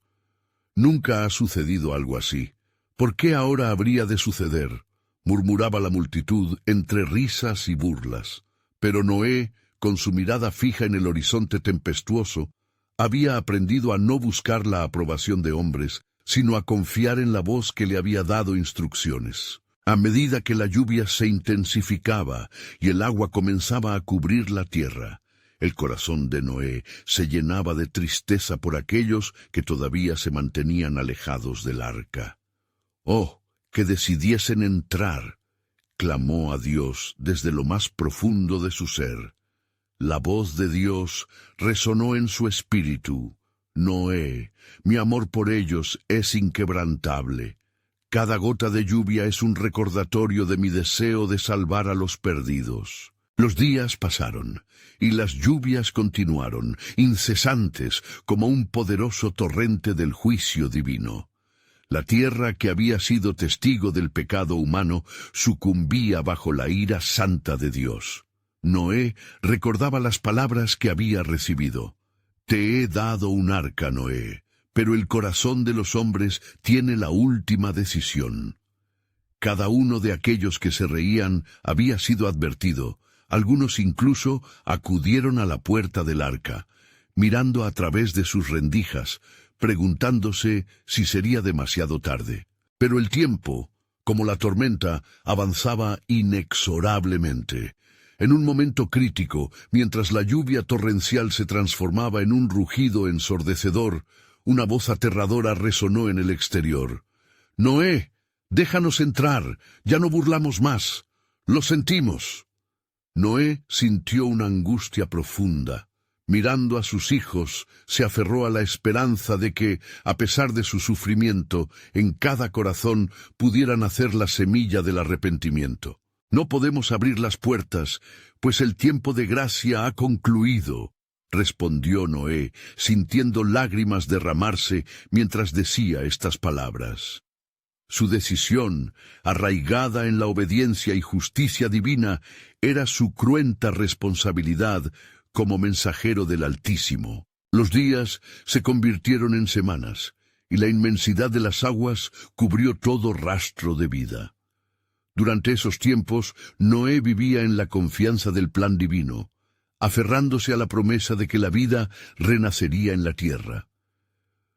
Nunca ha sucedido algo así. ¿Por qué ahora habría de suceder?, murmuraba la multitud entre risas y burlas. Pero Noé, con su mirada fija en el horizonte tempestuoso, había aprendido a no buscar la aprobación de hombres, sino a confiar en la voz que le había dado instrucciones. A medida que la lluvia se intensificaba y el agua comenzaba a cubrir la tierra, el corazón de Noé se llenaba de tristeza por aquellos que todavía se mantenían alejados del arca. ¡Oh, que decidiesen entrar!, clamó a Dios desde lo más profundo de su ser. La voz de Dios resonó en su espíritu. Noé, mi amor por ellos es inquebrantable. Cada gota de lluvia es un recordatorio de mi deseo de salvar a los perdidos. Los días pasaron, y las lluvias continuaron, incesantes como un poderoso torrente del juicio divino. La tierra, que había sido testigo del pecado humano, sucumbía bajo la ira santa de Dios. Noé recordaba las palabras que había recibido. Te he dado un arca, Noé, pero el corazón de los hombres tiene la última decisión. Cada uno de aquellos que se reían había sido advertido. Algunos incluso acudieron a la puerta del arca, mirando a través de sus rendijas, preguntándose si sería demasiado tarde. Pero el tiempo, como la tormenta, avanzaba inexorablemente. En un momento crítico, mientras la lluvia torrencial se transformaba en un rugido ensordecedor, una voz aterradora resonó en el exterior. «Noé, déjanos entrar, ya no burlamos más. Lo sentimos». Noé sintió una angustia profunda. Mirando a sus hijos, se aferró a la esperanza de que, a pesar de su sufrimiento, en cada corazón pudiera nacer la semilla del arrepentimiento. «No podemos abrir las puertas, pues el tiempo de gracia ha concluido», respondió Noé, sintiendo lágrimas derramarse mientras decía estas palabras. Su decisión, arraigada en la obediencia y justicia divina, era su cruenta responsabilidad como mensajero del Altísimo. Los días se convirtieron en semanas, y la inmensidad de las aguas cubrió todo rastro de vida. Durante esos tiempos, Noé vivía en la confianza del plan divino, aferrándose a la promesa de que la vida renacería en la tierra.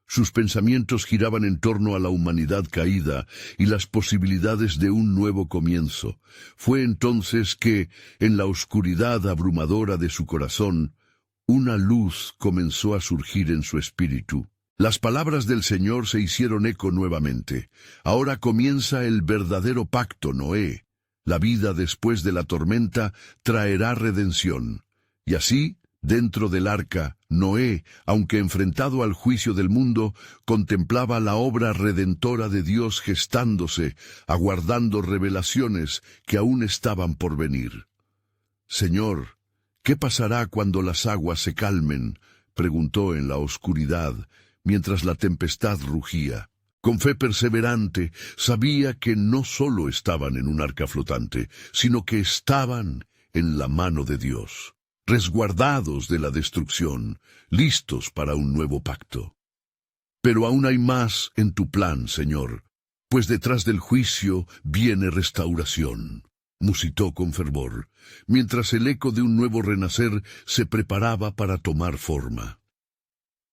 Sus pensamientos giraban en torno a la humanidad caída y las posibilidades de un nuevo comienzo. Fue entonces que, en la oscuridad abrumadora de su corazón, una luz comenzó a surgir en su espíritu. Las palabras del Señor se hicieron eco nuevamente. Ahora comienza el verdadero pacto, Noé. La vida después de la tormenta traerá redención. Y así, dentro del arca, Noé, aunque enfrentado al juicio del mundo, contemplaba la obra redentora de Dios gestándose, aguardando revelaciones que aún estaban por venir. «Señor, ¿qué pasará cuando las aguas se calmen?», preguntó en la oscuridad, mientras la tempestad rugía. Con fe perseverante, sabía que no solo estaban en un arca flotante, sino que estaban en la mano de Dios, resguardados de la destrucción, listos para un nuevo pacto. «Pero aún hay más en tu plan, Señor, pues detrás del juicio viene restauración», musitó con fervor, mientras el eco de un nuevo renacer se preparaba para tomar forma.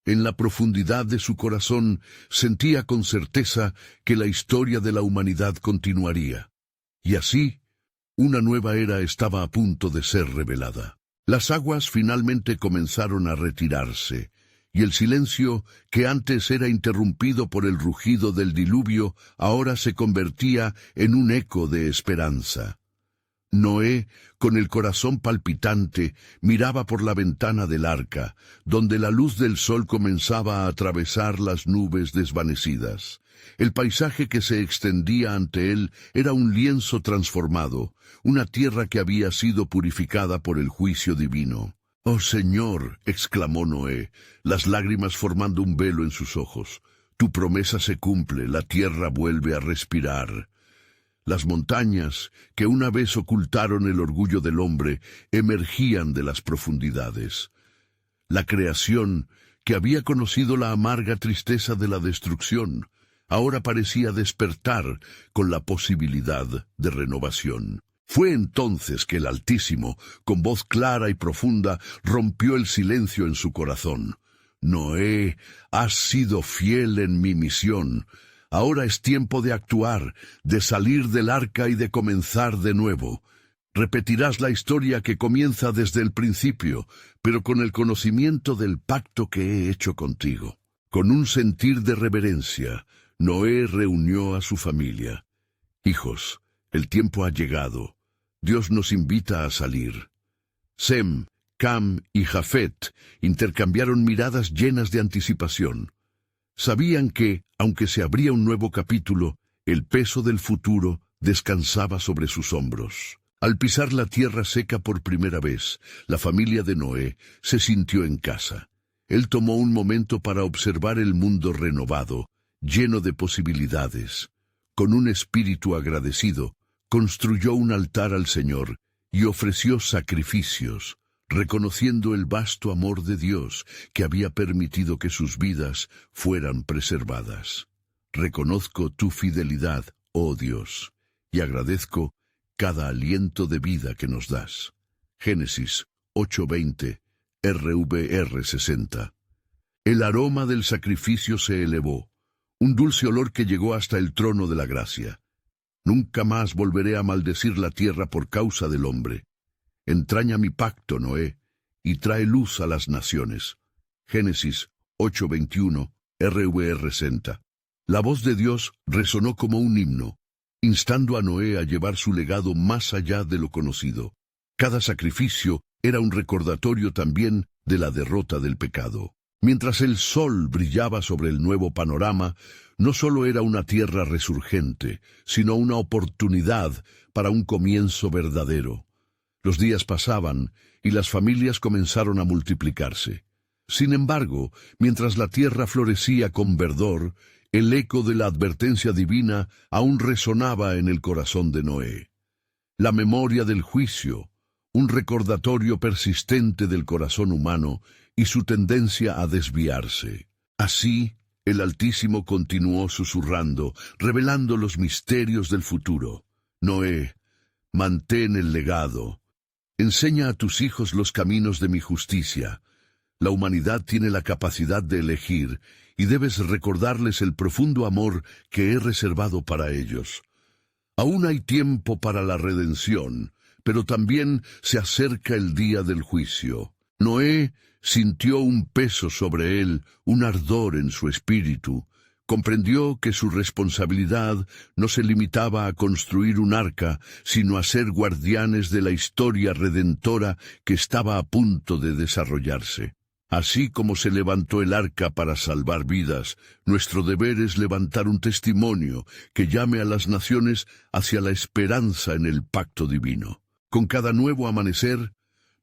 En la profundidad de su corazón sentía con certeza que la historia de la humanidad continuaría. Y así, una nueva era estaba a punto de ser revelada. Las aguas finalmente comenzaron a retirarse, y el silencio, que antes era interrumpido por el rugido del diluvio, ahora se convertía en un eco de esperanza. Noé, con el corazón palpitante, miraba por la ventana del arca, donde la luz del sol comenzaba a atravesar las nubes desvanecidas. El paisaje que se extendía ante él era un lienzo transformado, una tierra que había sido purificada por el juicio divino. «Oh Señor», exclamó Noé, las lágrimas formando un velo en sus ojos, «tu promesa se cumple, la tierra vuelve a respirar». Las montañas, que una vez ocultaron el orgullo del hombre, emergían de las profundidades. La creación, que había conocido la amarga tristeza de la destrucción, ahora parecía despertar con la posibilidad de renovación. Fue entonces que el Altísimo, con voz clara y profunda, rompió el silencio en su corazón. Noé, has sido fiel en mi misión. Ahora es tiempo de actuar, de salir del arca y de comenzar de nuevo. Repetirás la historia que comienza desde el principio, pero con el conocimiento del pacto que he hecho contigo. Con un sentir de reverencia, Noé reunió a su familia. Hijos, el tiempo ha llegado. Dios nos invita a salir. Sem, Cam y Jafet intercambiaron miradas llenas de anticipación. Sabían que, aunque se abría un nuevo capítulo, el peso del futuro descansaba sobre sus hombros. Al pisar la tierra seca por primera vez, la familia de Noé se sintió en casa. Él tomó un momento para observar el mundo renovado, lleno de posibilidades. Con un espíritu agradecido, construyó un altar al Señor y ofreció sacrificios, reconociendo el vasto amor de Dios que había permitido que sus vidas fueran preservadas. Reconozco tu fidelidad, oh Dios, y agradezco cada aliento de vida que nos das. Génesis 8:20, RVR 60. El aroma del sacrificio se elevó, un dulce olor que llegó hasta el trono de la gracia. Nunca más volveré a maldecir la tierra por causa del hombre. Entraña mi pacto, Noé, y trae luz a las naciones. Génesis 8:21, RVR 60. La voz de Dios resonó como un himno, instando a Noé a llevar su legado más allá de lo conocido. Cada sacrificio era un recordatorio también de la derrota del pecado. Mientras el sol brillaba sobre el nuevo panorama, no solo era una tierra resurgente, sino una oportunidad para un comienzo verdadero. Los días pasaban y las familias comenzaron a multiplicarse. Sin embargo, mientras la tierra florecía con verdor, el eco de la advertencia divina aún resonaba en el corazón de Noé. La memoria del juicio, un recordatorio persistente del corazón humano y su tendencia a desviarse. Así, el Altísimo continuó susurrando, revelando los misterios del futuro. Noé, mantén el legado. Enseña a tus hijos los caminos de mi justicia. La humanidad tiene la capacidad de elegir, y debes recordarles el profundo amor que he reservado para ellos. Aún hay tiempo para la redención, pero también se acerca el día del juicio. Noé sintió un peso sobre él, un ardor en su espíritu. Comprendió que su responsabilidad no se limitaba a construir un arca, sino a ser guardianes de la historia redentora que estaba a punto de desarrollarse. Así como se levantó el arca para salvar vidas, nuestro deber es levantar un testimonio que llame a las naciones hacia la esperanza en el pacto divino. Con cada nuevo amanecer,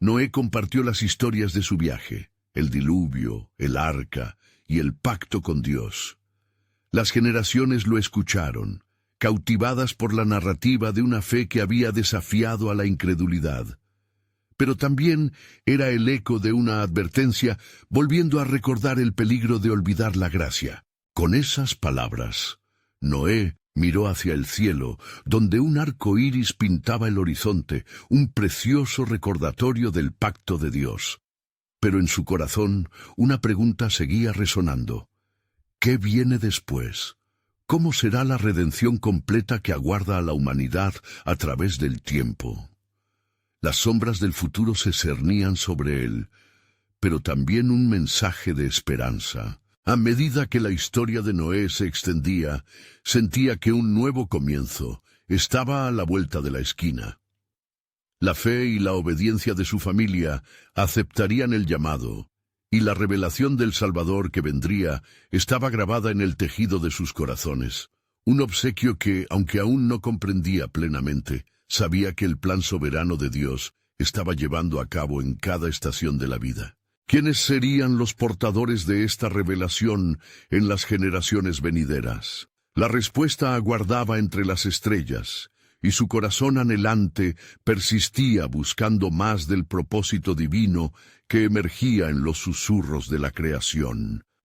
Noé compartió las historias de su viaje, el diluvio, el arca y el pacto con Dios. Las generaciones lo escucharon, cautivadas por la narrativa de una fe que había desafiado a la incredulidad. Pero también era el eco de una advertencia, volviendo a recordar el peligro de olvidar la gracia. Con esas palabras, Noé miró hacia el cielo, donde un arco iris pintaba el horizonte, un precioso recordatorio del pacto de Dios. Pero en su corazón, una pregunta seguía resonando. ¿Qué viene después? ¿Cómo será la redención completa que aguarda a la humanidad a través del tiempo? Las sombras del futuro se cernían sobre él, pero también un mensaje de esperanza. A medida que la historia de Noé se extendía, sentía que un nuevo comienzo estaba a la vuelta de la esquina. La fe y la obediencia de su familia aceptarían el llamado, y la revelación del Salvador que vendría estaba grabada en el tejido de sus corazones. Un obsequio que, aunque aún no comprendía plenamente, sabía que el plan soberano de Dios estaba llevando a cabo en cada estación de la vida. ¿Quiénes serían los portadores de esta revelación en las generaciones venideras? La respuesta aguardaba entre las estrellas, y su corazón anhelante persistía buscando más del propósito divino que emergía en los susurros de la creación.